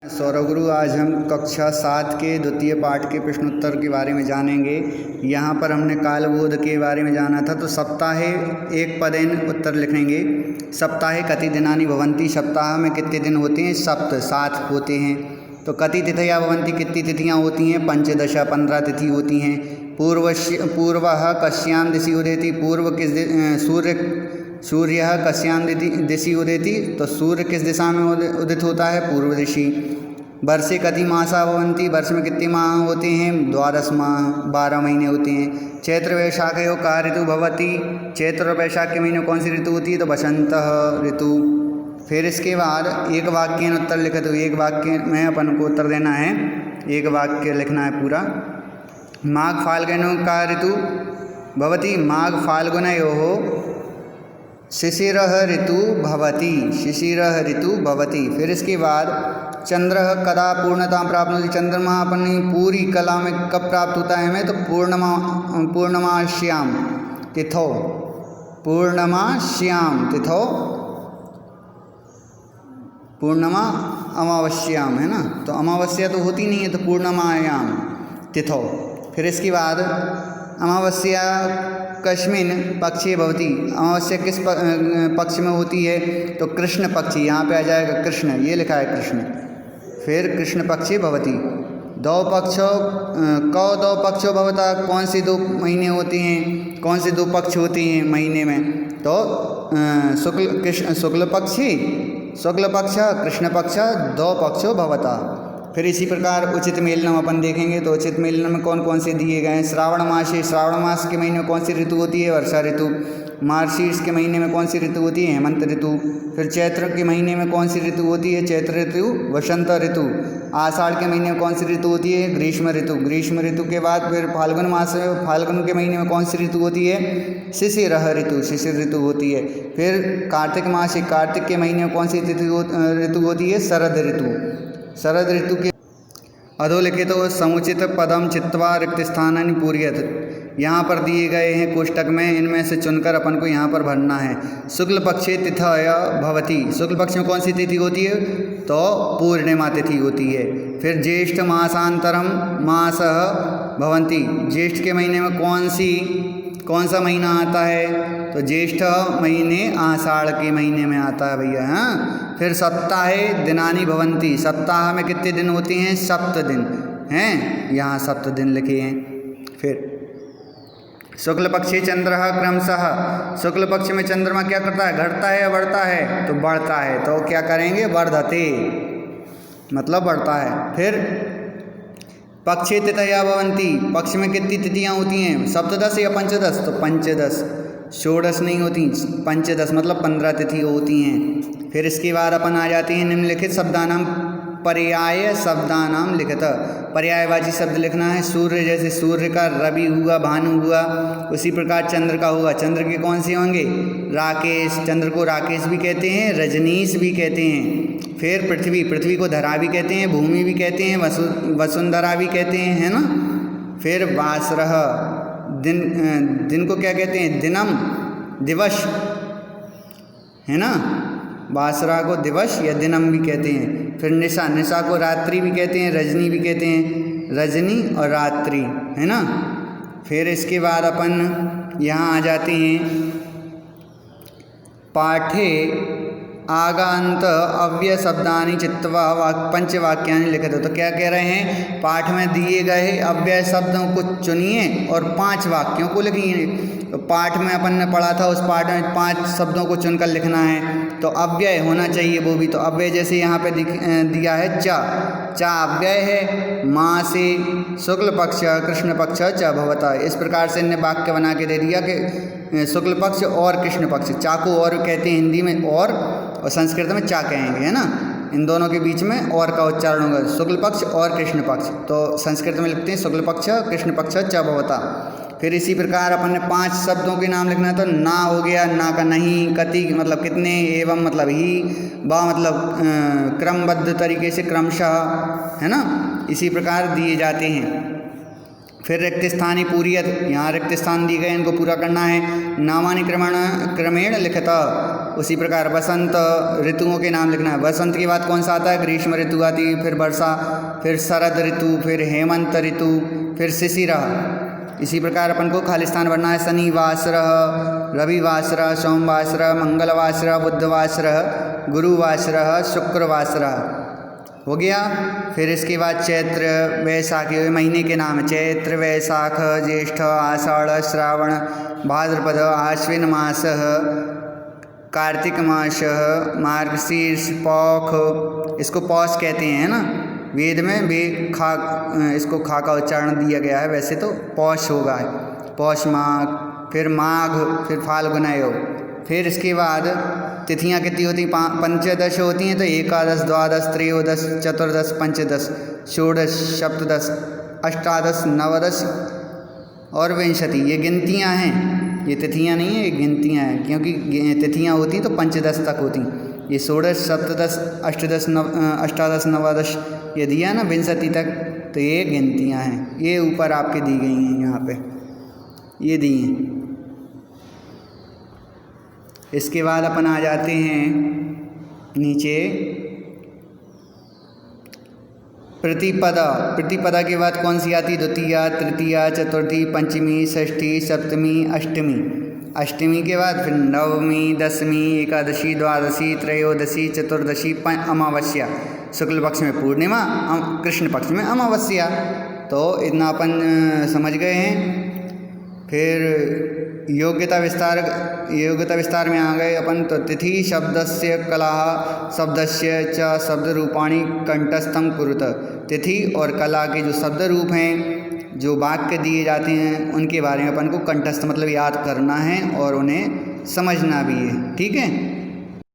सौरभ गुरु, आज हम कक्षा 7 के द्वितीय पाठ के प्रश्नोत्तर के बारे में जानेंगे। यहाँ पर हमने कालबोध के बारे में जाना था। तो सप्ताहे एक पदेन उत्तर लिखेंगे। सप्ताहे कति दिनानि भवन्ति, सप्ताह में कितने दिन होते हैं? सप्त, 7 होते हैं। तो कति तिथया भवन्ति, कितनी तिथियाँ होती हैं? पंचदश, 15 तिथि होती हैं। पूर्वः कस्यां दिशि उदेति, पूर्व किस सूर्य कस्यां दिशि उदेति, तो सूर्य किस दिशा में उदित होता है? पूर्व दिशि। वर्षे कति मासा भवन्ति, वर्ष में कितने माह होते हैं? 12 माह, 12 महीने होते हैं। चैत्र वैशाखयोः का ऋतु भवति, चैत्र और वैशाख के महीने कौन सी ऋतु होती है? तो वसंत ऋतु। फिर इसके बाद एक वाक्य उत्तर लिखे। तो एक वाक्य में अपन को उत्तर देना है, एक वाक्य लिखना है पूरा। माघ फाल्गुनयोः का ऋतु भवति, माघ फाल्गुनयोः शिशिरः ऋतु भवति, शिशिरः ऋतु भवति। फिर इसके बाद चंद्रः कदा पूर्णता प्राप्त होती, चंद्रमा अपनी पूरी कला में कब प्राप्त होता है हमें? तो पूर्णमास्यां तिथौ, पूर्णमास्यां तिथौ, पूर्णमा अमावस्याम, है ना। तो अमावस्या तो होती नहीं है, तो पूर्णमायां तिथौ। फिर इसके बाद अमावस्या कस्मिन् पक्षे भवति, अमावस्या किस पक्ष में होती है? तो कृष्ण पक्षी, यहाँ पे आ जाएगा कृष्ण, ये लिखा है कृष्ण। फिर कृष्ण पक्षे भवति। दो पक्षो भवता, कौन से 2 महीने होते हैं? कौन से 2 पक्ष होते हैं महीने में? तो शुक्ल पक्ष कृष्ण पक्ष, 2 पक्षो भवता। फिर इसी प्रकार उचित मेलनम अपन देखेंगे। तो उचित मेलनम में कौन कौन से दिए गए हैं? श्रावण मास के महीने में कौन सी ऋतु होती है? वर्षा ऋतु। मार्गशीर्ष के महीने में कौन सी ऋतु होती है? हेमंत ऋतु। फिर चैत्र के महीने में कौन सी ऋतु होती है? चैत्र ऋतु, वसंत ऋतु। आषाढ़ के महीने में कौन सी ऋतु होती है? ग्रीष्म ऋतु। ग्रीष्म ऋतु के बाद फिर फाल्गुन के महीने में कौन सी ऋतु होती है? शिशिरः ऋतु, शिशिर ऋतु होती है। फिर कार्तिक के महीने में कौन सी ऋतु होती है? शरद ऋतु। शरद ऋतु के अधोलिखित समुचित पदम चित्वा रिक्त स्थानानि पूरयत, यहाँ पर दिए गए हैं कोष्टक में, इनमें से चुनकर अपन को यहाँ पर भरना है। शुक्ल पक्षे तिथय भवति, शुक्ल पक्ष में कौन सी तिथि होती है? तो पूर्णिमा तिथि होती है। फिर ज्येष्ठ मासांतरम मासः भवन्ति, ज्येष्ठ के महीने में कौन सा महीना आता है? तो ज्येष्ठ महीने आषाढ़ के महीने में आता है भैया। हाँ। फिर सप्ताहे दिनानि भवन्ति, सप्ताह में कितने दिन होते हैं? 7 दिन हैं, यहाँ 7 दिन लिखे हैं। फिर शुक्ल पक्षे चंद्रः क्रमशः, शुक्ल पक्ष में चंद्रमा क्या करता है? घटता है या बढ़ता है? तो बढ़ता है। तो क्या करेंगे? वर्धते, मतलब बढ़ता है। फिर पक्षे तिथया भवन्ति, पक्ष में कितनी तिथियाँ होती हैं? सप्तदश या पंचदश? तो पंचदश, षोडश नहीं होती, पंचदश मतलब 15 तिथि होती हैं। फिर इसके बाद अपन आ जाते हैं निम्नलिखित शब्दानाम पर्याय शब्दानाम लिखित, पर्यायवाची शब्द लिखना है। सूर्य, जैसे सूर्य का रवि हुआ, भानु हुआ, उसी प्रकार चंद्र का हुआ। चंद्र के कौन से होंगे? राकेश, चंद्र को राकेश भी कहते हैं, रजनीश भी कहते हैं। फिर पृथ्वी को धरा भी कहते हैं, भूमि भी कहते हैं, वसुंधरा भी कहते हैं, है ना। फिर वासरः, दिन को क्या कहते हैं? दिनम, दिवस, है ना। वासरा को दिवस या दिनम भी कहते हैं। फिर निशा को रात्रि भी कहते हैं, रजनी भी कहते हैं, रजनी और रात्रि, है ना। फिर इसके बाद अपन यहाँ आ जाते हैं पाठे आगांत अव्यय शब्दानि चित्वा पंचवाक्यानि लिखित। तो क्या कह रहे हैं? पाठ में दिए गए अव्यय शब्दों को चुनिए और 5 वाक्यों को लिखिए। तो पाठ में अपन ने पढ़ा था, उस पाठ में 5 शब्दों को चुनकर लिखना है। तो अव्यय होना चाहिए वो भी। तो अव्यय जैसे यहाँ पे दिया है चा अव्यय है। माँ से शुक्ल पक्ष कृष्ण पक्ष च भवता, इस प्रकार से इन्हें वाक्य बना के दे दिया कि शुक्ल पक्ष और कृष्ण पक्ष। चा को और कहते हैं हिंदी में, और संस्कृत में चा कहेंगे, है ना। इन दोनों के बीच में और का उच्चारण होगा, शुक्ल पक्ष और कृष्ण पक्ष। तो संस्कृत में लिखते हैं शुक्ल पक्ष कृष्ण पक्ष च भवता। फिर इसी प्रकार अपन ने 5 शब्दों के नाम लिखना है। तो ना हो गया, ना का नहीं, कति मतलब कितने, एवं मतलब ही, बा मतलब क्रमबद्ध तरीके से क्रमशः, है ना। इसी प्रकार दिए जाते हैं। फिर रिक्त स्थानी पूरियत, यहाँ रिक्त स्थान दिए गए इनको पूरा करना है। नामानि क्रमेण लिखता, उसी प्रकार वसंत ऋतुओं के नाम लिखना है। वसंत के बाद कौन सा आता है? ग्रीष्म ऋतु आती है, फिर वर्षा, फिर शरद ऋतु, फिर हेमंत ऋतु, फिर शिशिर। इसी प्रकार अपन को खाली स्थान भरना है। शनिवासर, रविवासर, सोमवासर, मंगलवासर, बुधवासर, गुरुवासर, शुक्रवासर हो गया। फिर इसके बाद चैत्र वैशाख, महीने के नाम है। चैत्र वैशाख ज्येष्ठ आषाढ़ श्रावण भाद्रपद आश्विन मास कार्तिक मास मार्गशीर्ष पौष, इसको पौष कहते हैं ना, वेद में भी खा, इसको खा का उच्चारण दिया गया है, वैसे तो पौष होगा, पौष माघ, फिर माघ, फिर फाल्गुन आयो। फिर इसके बाद तिथियां कितनी होती हैं? पंचदश होती हैं, तो एकादश द्वादश त्रयोदश चतुर्दश पंचदश षोडश सप्तदश अष्टादश नवदश और विंशति, ये गिनतियां हैं, ये तिथियां नहीं है, ये गिनतियां हैं, क्योंकि तिथियां होती हैं तो पंचदश तक होती हैं। ये षोडश सप्तदश अष्टदश अष्टादश नवादश ये दिया ना विंशति तक, तो ये गिनतियां हैं। ये ऊपर आपके दी गई हैं, यहाँ पे ये दी हैं। इसके बाद अपन आ जाते हैं नीचे प्रतिपदा। प्रतिपदा के बाद कौन सी आती? द्वितीया, तृतीया, चतुर्थी, पंचमी, षष्ठी, सप्तमी, अष्टमी। अष्टमी के बाद फिर नवमी, दसवीं, एकादशी, द्वादशी, त्रयोदशी, चतुर्दशी, अमावस्या। शुक्ल पक्ष में पूर्णिमा, कृष्ण पक्ष में अमावस्या। तो इतना अपन समझ गए हैं। फिर योग्यता विस्तार में आ गए अपन। तो तिथि शब्दस्य कला शब्दस्य च शब्द रूपाणी कंठस्थम कुरुत। तिथि और कला के जो शब्द रूप हैं, जो वाक्य दिए जाते हैं, उनके बारे में अपन को कंठस्थ मतलब याद करना है और उन्हें समझना भी है। ठीक है।